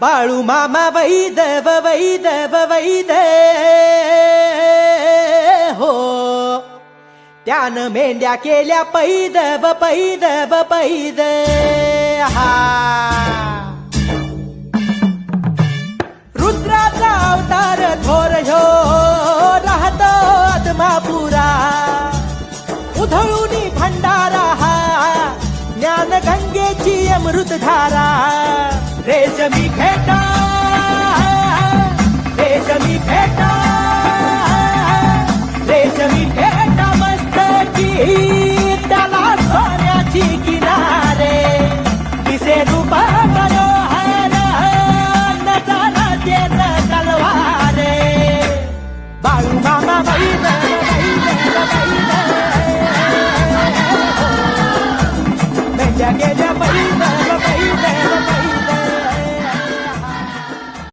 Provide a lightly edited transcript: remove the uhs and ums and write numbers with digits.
बाळू मामा वैदव वैदव वैद हो, त्यानं मेंढ्या केल्या पैदव पैदव पैद हा. रुद्राचा अवतार थोर ह्यो राहतो आत्मापुरा, उधळूनी भंडारा हा ज्ञान गंगेची अमृतधारा. रेशमी खेट